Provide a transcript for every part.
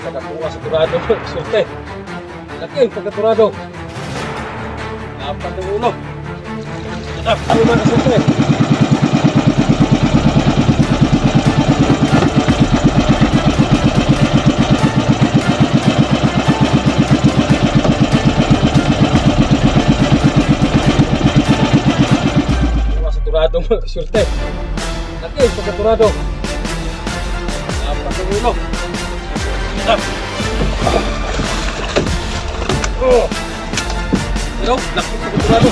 Nakakuha sigurado sulte. Laki pagkaturado. Dapat ng ulo. Dapat ang mga sulte. Siguradong magsulte. Laki pagkaturado. Dapat ng ulo. Pero, laki pagkaturado.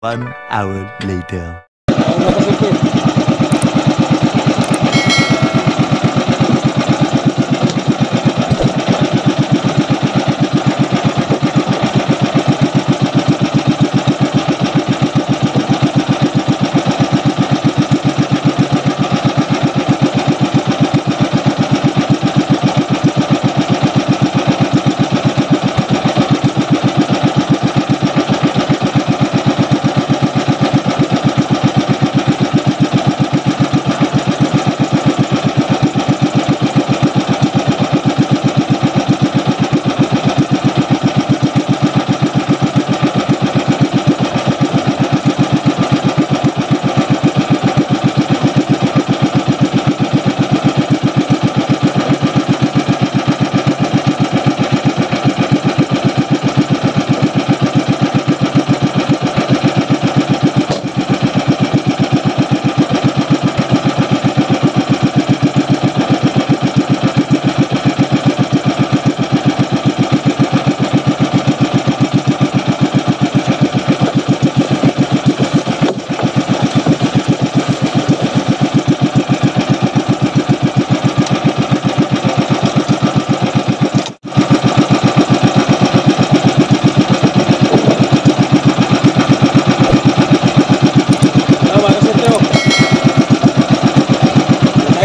One hour later.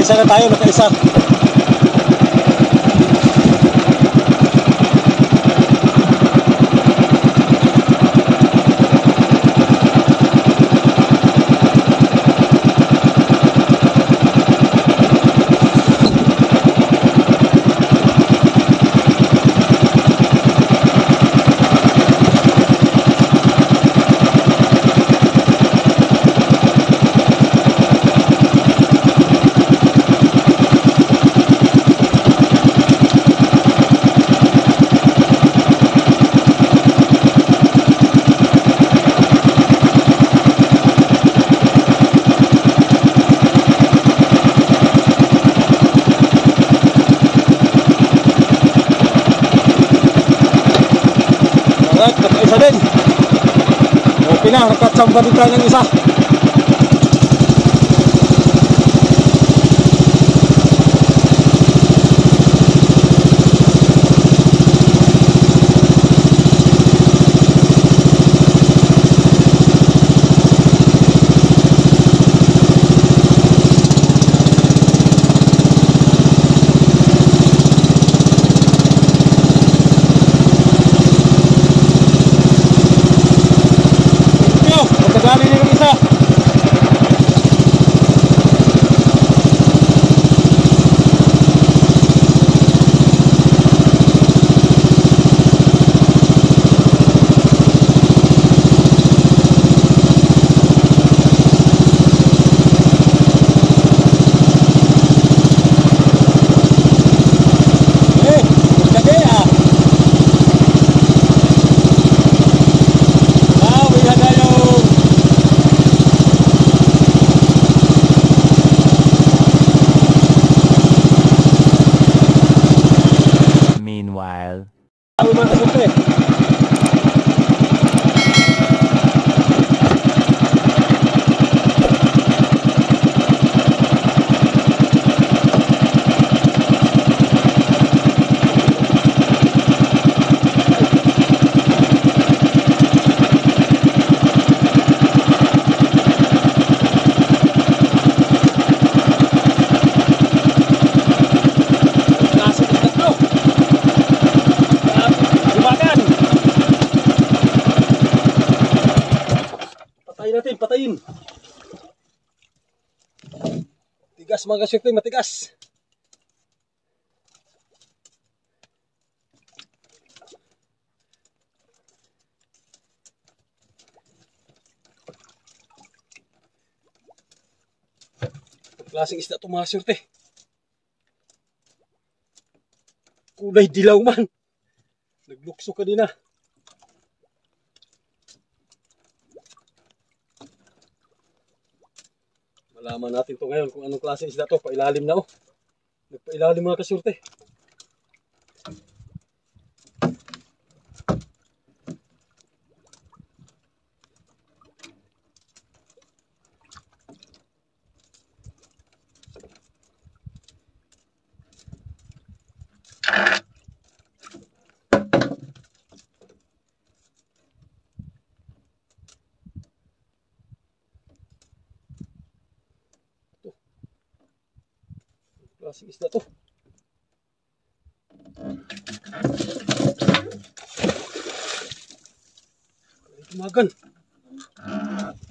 Nakaisa na tayo, nakaisa. isa din. Okay na, nakatsamba din tayo ng isa. Dali din ng isa. Meanwhile. Ako mga kasulti. Patayin. Tigas mga kasulti, matigas. Klaseng isda ito mga kasulti. Kulay dilaw man. Naglukso ka din na. Malaman natin to ngayon kung anong klase isda to. Pailalim na oh. Nagpailalim mga kasulti. Klaseng isda to. Tumagan.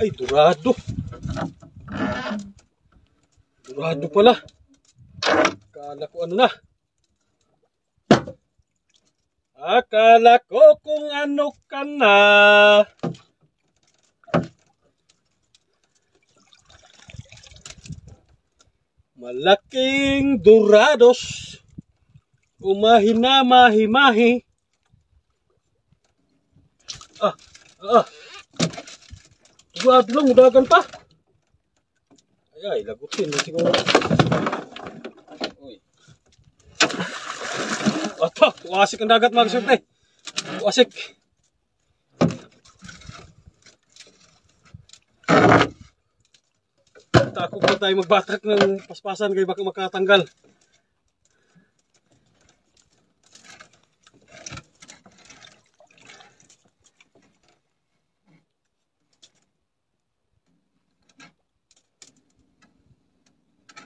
Ay, dorado. Dorado pala. Akala ko ano na. Akala ko kung ano ka na. Malaking dorados, umahina mahi-mahi. Dorado lang, mudagan pa. Ay, lagutin na siguro. Uy. Ito, tuwasik ang dagat mga kasulti. Tuwasik. Takot na tayo magbatak ng paspasan kaya baka makatanggal.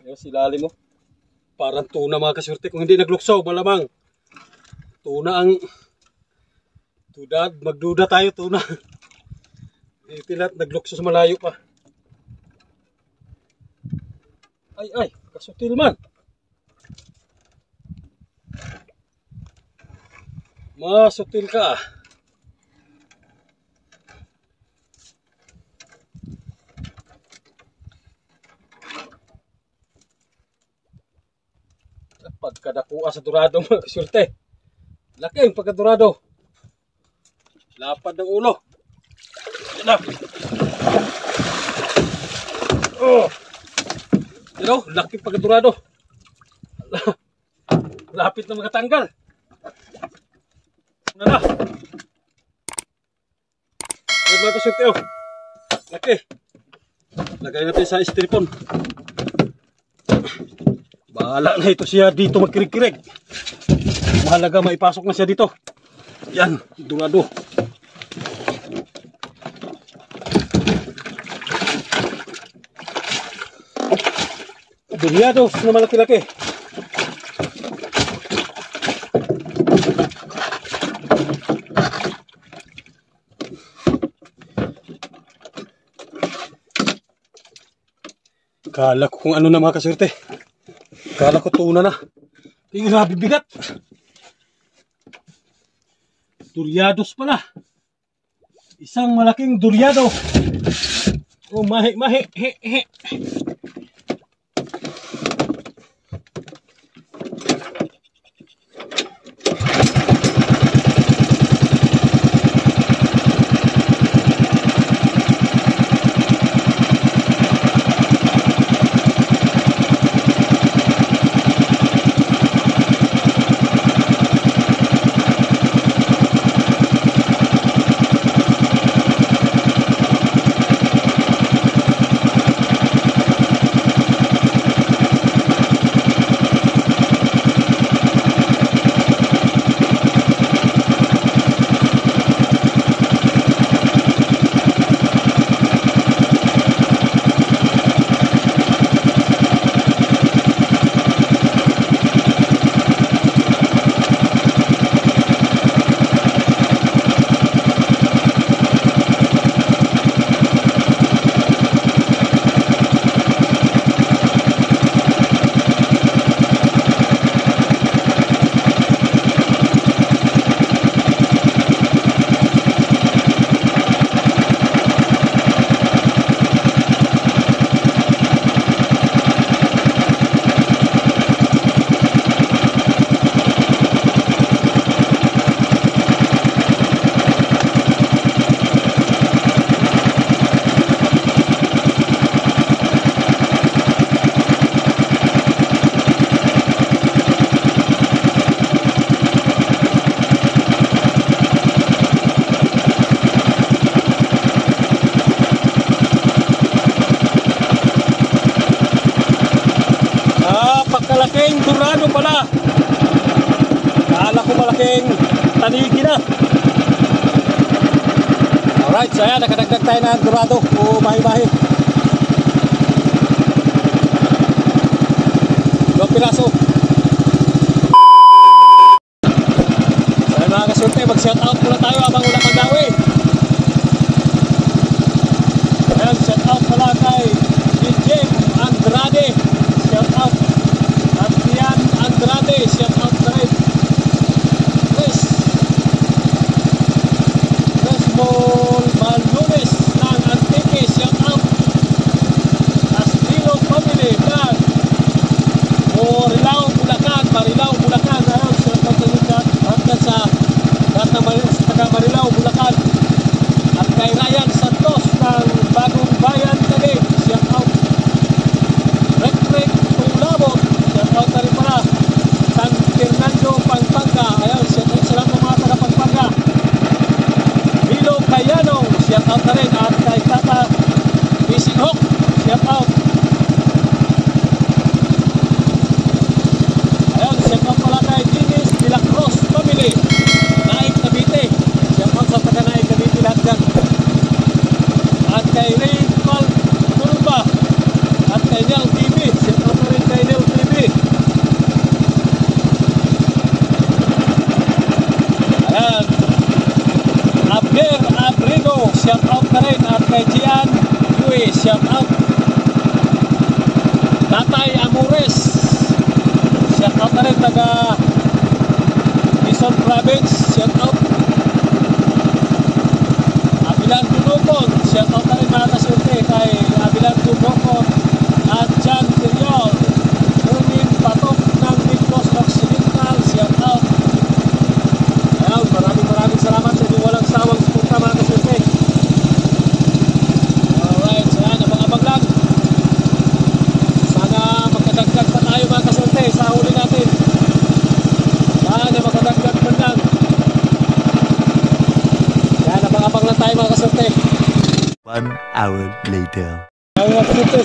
Ayan, silalim mo. Parang tuna mga kasulti. Kung hindi nagluksaw, malamang. Tuna ang... Tudad, magduda tayo tuna. Itilat, nagluksaw sa malayo pa. Ay, kasutil man. Masutil ka ah. Pagkadakuha sa dorado mga kasulti. Laki ang pagkadorado. Lapad ng ulo. Yan na. Oh. Pero, laki pagkadurado. Lapit na makatanggal. Ano na? Yan mga kaswerte oh. Laki. Lagay natin sa styrofoam. Bahala na ito siya dito magkirig-kirig. Mahalaga maipasok na siya dito. Yan, durado. Duriados na malaki-laki. Kala ko kung ano na mga kaswerte. Kala ko tuna na. Grabe bigat. Duriados pala. Isang malaking duriado. Oh, mahi. Malaking durado pala. Kala ko malaking tanigi na. Alright, so ayan, nakadagdag tayo ng durado o mahi-mahi. 2 piraso. So ayan mga kaswerte, mag-shout out muna tayo habang wala kang dawi. Ayan, shout out pala kay DJ Andrade. Shout out. Adrian Andrade, shout out na rin. Resmol Malunes ng Antique, shout out. Astilo Family ng Marilao, Bulacan. Ayun, shout out na rin hanggang sa taga Marilao, Bulacan. At kay Ryan Santos ng Bagong Bayan Taguig, shout out. Rek Tulabot, shout out na rin pala. San Fernando, Pampanga. Ayun, shout out sa lahat ng mga taga Pampanga. Milo Kayanong, shout out na rin. At kay Tata Fishing Hook, shout out. Ayun, shout out pala kay Dennis de la Cruz Family, Naik Cavite. Shout out sa taga Naik Cavite lahat dyan. At kay Ray Tulba. At kay Nel TV, shout out na rin kay Nel TV. Ayan. Abner Abrigo, shout out na rin. At kay Gian Yui, shout out. Tatay Amores, shout out na rin. Taga Quezon Province, shout out. Abilan Tunukon, shout out na rin mga kasunti kay Abilan Tunukon. At John Tiriol, Erwin Patok ng Negros Occidental, shout out. Ayan, maraming salamat sa inyong walang sawang suporta mga kasunti. Alright, so yan, abang-abang lang. Sana magkadagdag pa tayo mga kasunti sa huli natin. Sana magkadagdag pa lang. Yan, abang-abang lang tayo mga kasunti. 1 hour later. Ang mga kasurte.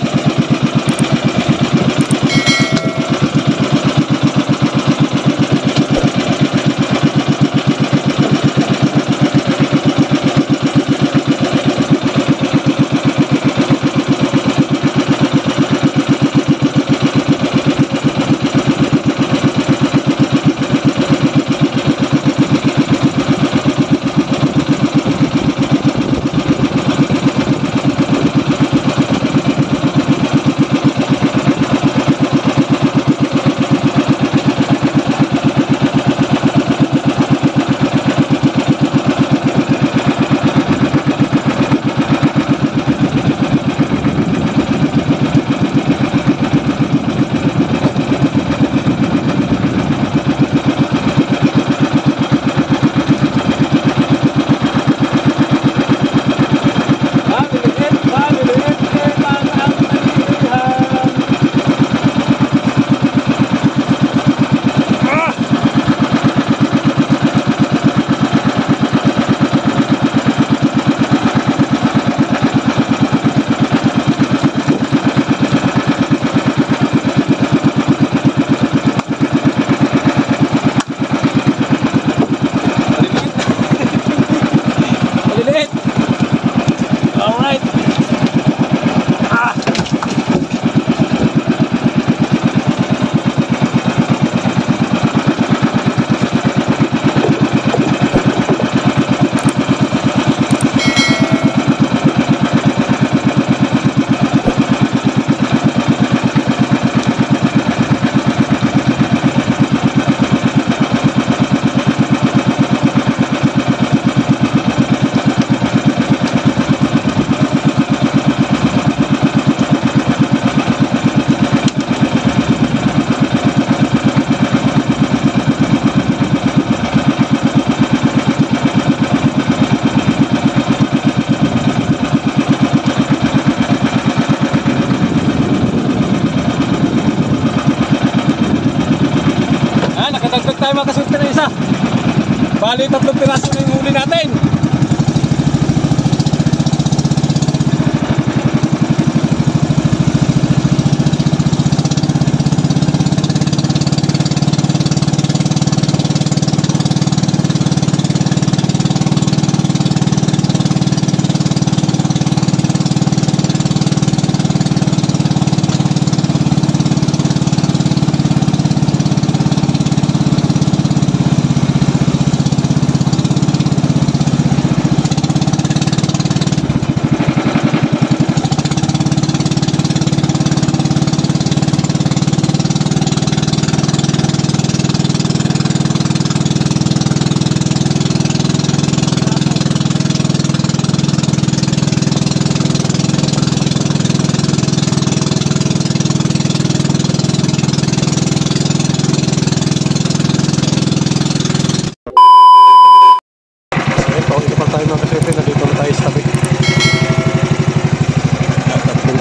Nakadagdag tayo mga kasurte na isa. Bali 3 piraso na yung huli natin.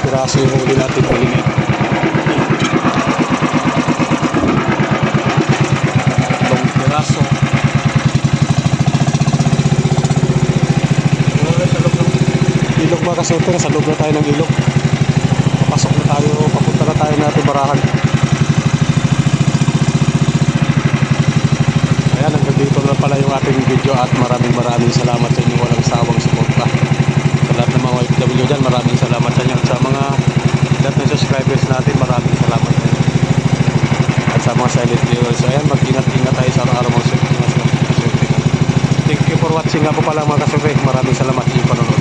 Piraso yung huli natin huli na long piraso sa loob ng ilog mga kasurte. Sa loob na tayo ng ilog, papasok na tayo, papunta na tayo natin barahan. Ayan, hanggang dito na pala yung ating video at maraming salamat sa inyo walang sawang suporta. Sa lahat ng mga OFW dyan, maraming salamat sa inyo. At sa mga lahat ng subscribers natin, maraming salamat sa inyo. At sa mga silent viewers, so ayan, mag-ingat-ingat tayo sa araw-araw mga kasurte. Thank you for watching nga po pala mga kasurte. Maraming salamat sa inyong panonood.